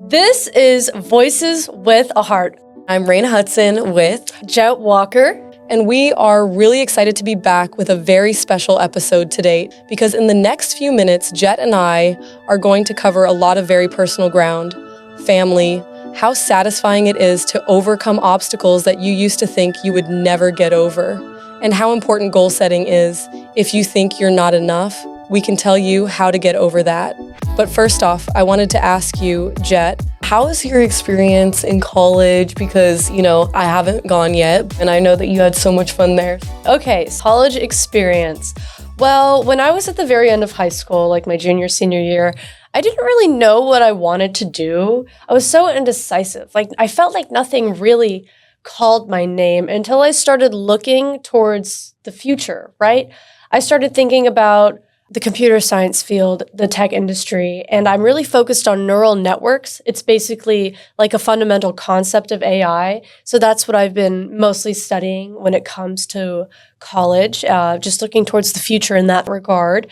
This is Voices with a Heart. I'm Raina Hudson with Jet Walker. And we are really excited to be back with a very special episode today because in the next few minutes, Jet and I are going to cover a lot of very personal ground, family, how satisfying it is to overcome obstacles that you used to think you would never get over, and how important goal setting is. If you think you're not enough, we can tell you how to get over that. But first off, I wanted to ask you, Jet, how was your experience in college? Because, I haven't gone yet, and I know that you had so much fun there. Okay, college experience. Well, when I was at the very end of high school, like my junior, senior year, I didn't really know what I wanted to do. I was so indecisive. I felt like nothing really called my name until I started looking towards the future, right? I started thinking about the computer science field, the tech industry, and I'm really focused on neural networks. It's basically like a fundamental concept of AI. So that's what I've been mostly studying when it comes to college, just looking towards the future in that regard.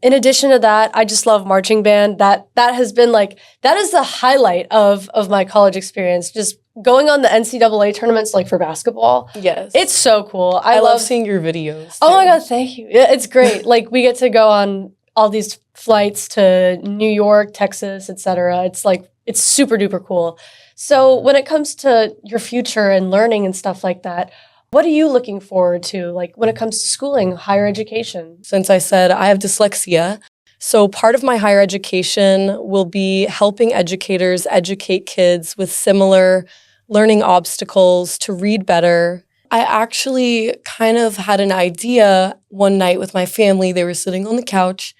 In addition to that, I just love marching band. That has been that is the highlight of my college experience. Just going on the NCAA tournaments, for basketball. Yes. It's so cool. I love seeing your videos. Oh my God, thank you. Yeah, it's great. We get to go on all these flights to New York, Texas, etc. It's super duper cool. So when it comes to your future and learning and stuff like that, what are you looking forward to, when it comes to schooling, higher education? Since I said I have dyslexia, so part of my higher education will be helping educators educate kids with similar learning obstacles to read better. I actually kind of had an idea one night with my family. They were sitting on the couch,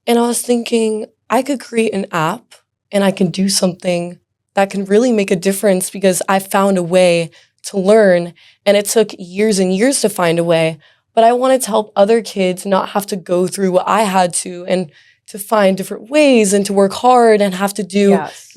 and I was thinking I could create an app and I can do something that can really make a difference because I found a way to learn, and it took years and years to find a way. But I wanted to help other kids not have to go through what I had to, and to find different ways and to work hard and have to do, Yes.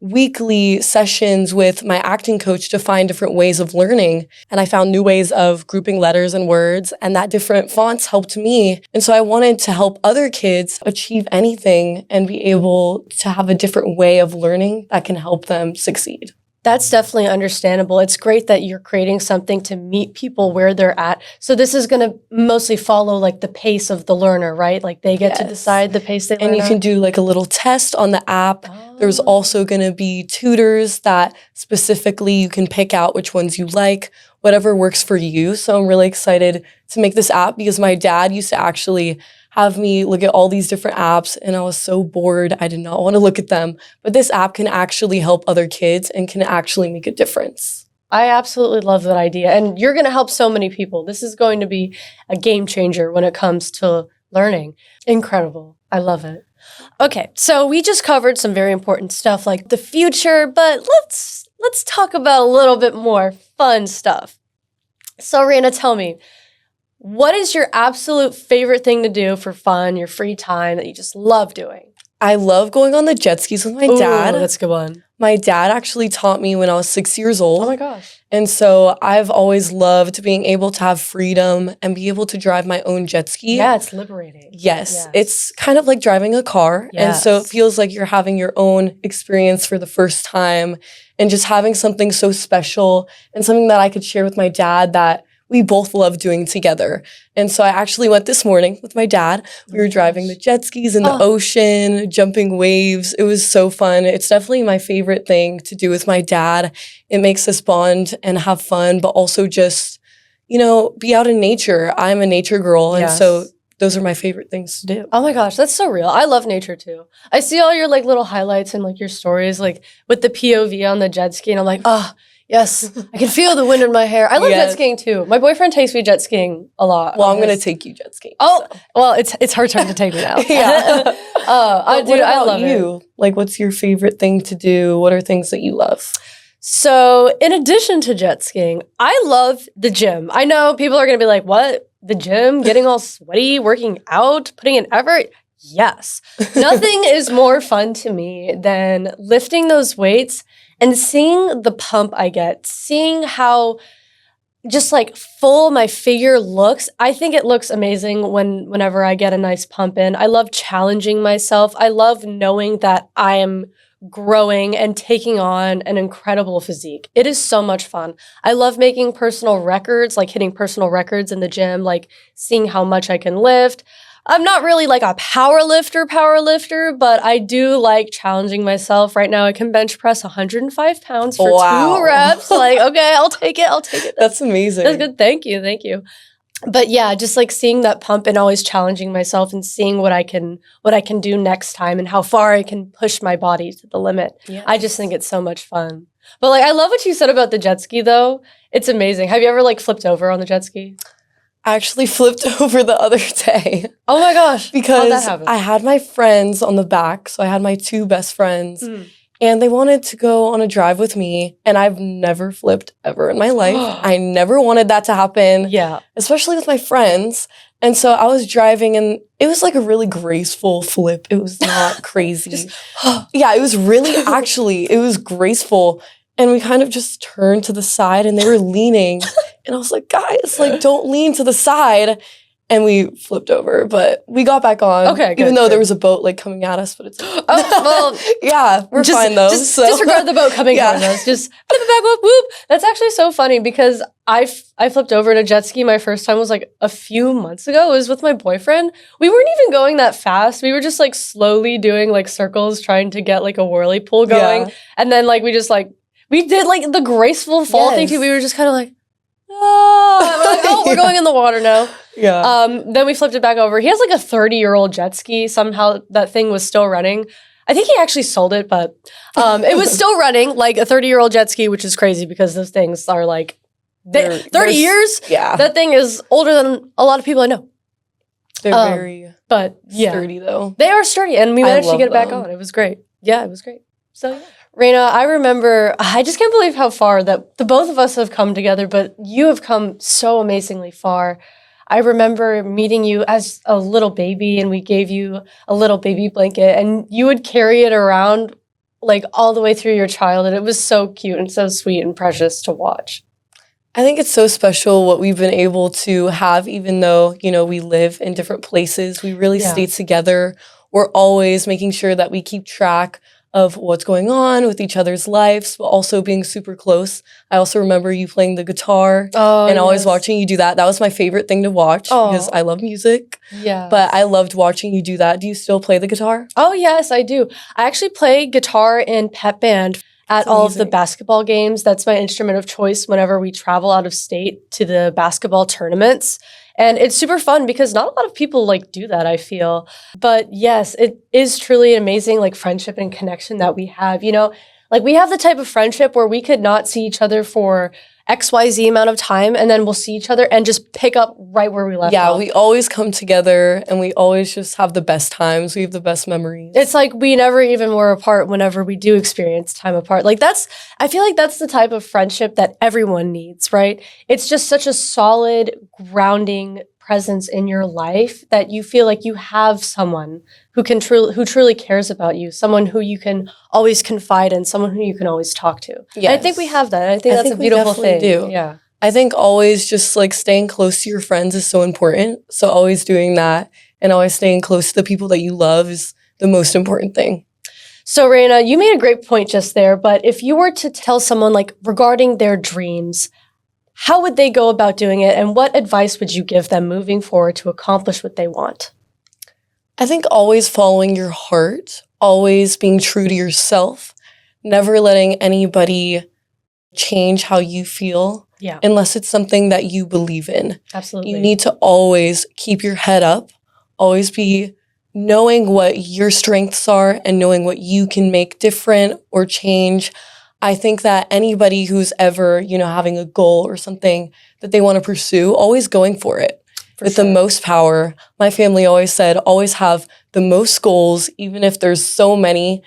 weekly sessions with my acting coach to find different ways of learning. And I found new ways of grouping letters and words, and that different fonts helped me. And so I wanted to help other kids achieve anything and be able to have a different way of learning that can help them succeed. That's definitely understandable. It's great that you're creating something to meet people where they're at. So this is going to mostly follow the pace of the learner, right? They get to decide the pace they learn And you at. can do a little test on the app. Oh. There's also going to be tutors that specifically you can pick out which ones you like, whatever works for you. So I'm really excited to make this app because my dad used to actually have me look at all these different apps, and I was so bored. I did not want to look at them. But this app can actually help other kids and can actually make a difference. I absolutely love that idea. And you're going to help so many people. This is going to be a game changer when it comes to learning. Incredible. I love it. Okay, so we just covered some very important stuff like the future, but let's talk about a little bit more fun stuff. So Raina, tell me, what is your absolute favorite thing to do for fun, your free time that you just love doing? I love going on the jet skis with my dad. That's a good one. My dad actually taught me when I was 6 years old. Oh my gosh. And so I've always loved being able to have freedom and be able to drive my own jet ski. Yeah, it's liberating. Yes. It's kind of like driving a car. And so it feels like you're having your own experience for the first time and just having something so special and something that I could share with my dad that we both love doing together. And so I actually went this morning with my dad. We were driving the jet skis in the ocean, jumping waves. It was so fun. It's definitely my favorite thing to do with my dad. It makes us bond and have fun, but also just, be out in nature. I'm a nature girl. And so those are my favorite things to do. Oh my gosh, that's so real. I love nature too. I see all your little highlights and your stories with the POV on the jet ski, and I'm like, yes, I can feel the wind in my hair. I love jet skiing too. My boyfriend takes me jet skiing a lot. Well, I'm going to take you jet skiing. Oh, so. Well, it's her turn to take me now. Yeah. I love you? What's your favorite thing to do? What are things that you love? So in addition to jet skiing, I love the gym. I know people are going to be like, what? The gym? Getting all sweaty, working out, putting in effort? Yes. Nothing is more fun to me than lifting those weights and seeing the pump I get, seeing how just full my figure looks. I think it looks amazing whenever I get a nice pump in. I love challenging myself. I love knowing that I am growing and taking on an incredible physique. It is so much fun. I love making personal records, like hitting personal records in the gym, like seeing how much I can lift. I'm not really like a power lifter, but I do like challenging myself. Right now, I can bench press 105 pounds for 2 reps. Like, okay, I'll take it. That's amazing. That's good. Thank you. But yeah, just like seeing that pump and always challenging myself and seeing what I can do next time and how far I can push my body to the limit. Yes. I just think it's so much fun. But like, I love what you said about the jet ski though. It's amazing. Have you ever like flipped over on the jet ski? I actually flipped over the other day. Oh my gosh. How'd that Because happen? I had my friends on the back. So I had my 2 best friends. And they wanted to go on a drive with me. And I've never flipped ever in my life. I never wanted that to happen, Yeah. especially with my friends. And so I was driving and it was like a really graceful flip. It was not crazy. Yeah, it was really it was graceful. And we kind of just turned to the side and they were leaning. And I was like, guys, like, don't lean to the side. And we flipped over, but we got back on. Okay, good, even though good. there was a boat like coming at us, but it's Oh, well, yeah, we're fine though. Just so. disregard the boat coming Yeah. towards us. Just flip it back, whoop, whoop. That's actually so funny because I flipped over in a jet ski. My first time was like a few months ago. It was with my boyfriend. We weren't even going that fast. We were just like slowly doing like circles, trying to get like a whirly pool going. Yeah. And then like we did like the graceful fall thing Yes. too. We were just kind of like, oh, we're like, oh, we're going in the water now. Yeah. Then we flipped it back over. He has like a 30-year-old jet ski. Somehow that thing was still running. I think he actually sold it, but it was still running, like a 30-year-old jet ski, which is crazy because those things are like 30 years. Yeah. That thing is older than a lot of people I know. They're um, very But yeah, sturdy though. they are sturdy, and we I managed to love get it back them. on. It was great. Yeah, it was great. So yeah. Raina, I remember, I just can't believe how far that the both of us have come together, but you have come so amazingly far. I remember meeting you as a little baby, and we gave you a little baby blanket, and you would carry it around like all the way through your childhood. It was so cute and so sweet and precious to watch. I think it's so special what we've been able to have, even though, you know, we live in different places. We really Yeah. stay together. We're always making sure that we keep track of what's going on with each other's lives, but also being super close. I also remember you playing the guitar Oh, and always watching you do that. That was my favorite thing to watch because Aw. I love music, Yeah. but I loved watching you do that. Do you still play the guitar? Oh, yes, I do. I actually play guitar in pep band at That's all of the amazing. basketball games. That's my instrument of choice whenever we travel out of state to the basketball tournaments. And it's super fun because not a lot of people like do that, I feel. But yes, it is truly amazing like friendship and connection that we have. You know, like we have the type of friendship where we could not see each other for XYZ amount of time, and then we'll see each other and just pick up right where we left Yeah, off. we always come together and we always just have the best times. We have the best memories. It's like we never even were apart whenever we do experience time apart. Like I feel like that's the type of friendship that everyone needs, right? It's just such a solid, grounding presence in your life that you feel like you have someone who truly cares about you, someone who you can always confide in, someone who you can always talk to. And I think we Yes. have that. I think I that's think a we beautiful definitely thing. do. Yeah. I think always just like staying close to your friends is so important. So always doing that and always staying close to the people that you love is the most important thing. So, Raina, you made a great point just there, but if you were to tell someone like regarding their dreams, how would they go about doing it, and what advice would you give them moving forward to accomplish what they want? I think always following your heart, always being true to yourself, never letting anybody change how you feel Yeah, unless it's something that you believe in. absolutely. You need to always keep your head up, always be knowing what your strengths are and knowing what you can make different or change. I think that anybody who's ever, you know, having a goal or something that they want to pursue, always going for it For with sure. the most power. My family always said, always have the most goals, even if there's so many.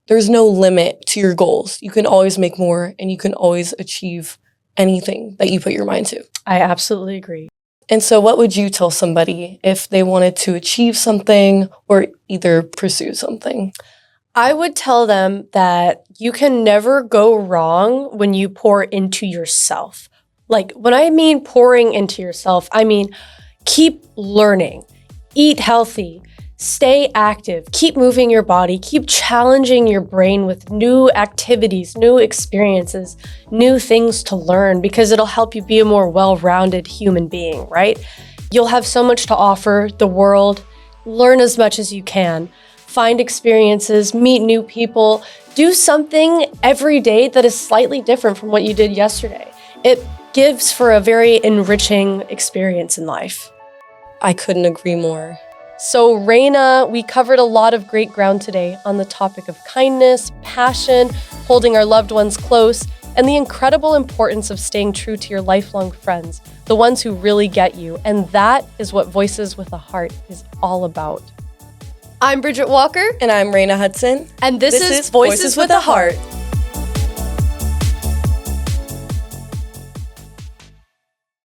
There's no limit to your goals. You can always make more and you can always achieve anything that you put your mind to. I absolutely agree. And so what would you tell somebody if they wanted to achieve something or either pursue something? I would tell them that you can never go wrong when you pour into yourself. Like when I mean pouring into yourself, I mean keep learning, eat healthy, Stay active, keep moving your body, keep challenging your brain with new activities, new experiences, new things to learn, because it'll help you be a more well-rounded human being, right? You'll have so much to offer the world. Learn as much as you can. Find experiences, meet new people, do something every day that is slightly different from what you did yesterday. It gives for a very enriching experience in life. I couldn't agree more. So Raina, we covered a lot of great ground today on the topic of kindness, passion, holding our loved ones close, and the incredible importance of staying true to your lifelong friends, the ones who really get you. And that is what Voices with a Heart is all about. I'm Bridget Walker. And I'm Raina Hudson. And this is Voices with a Heart.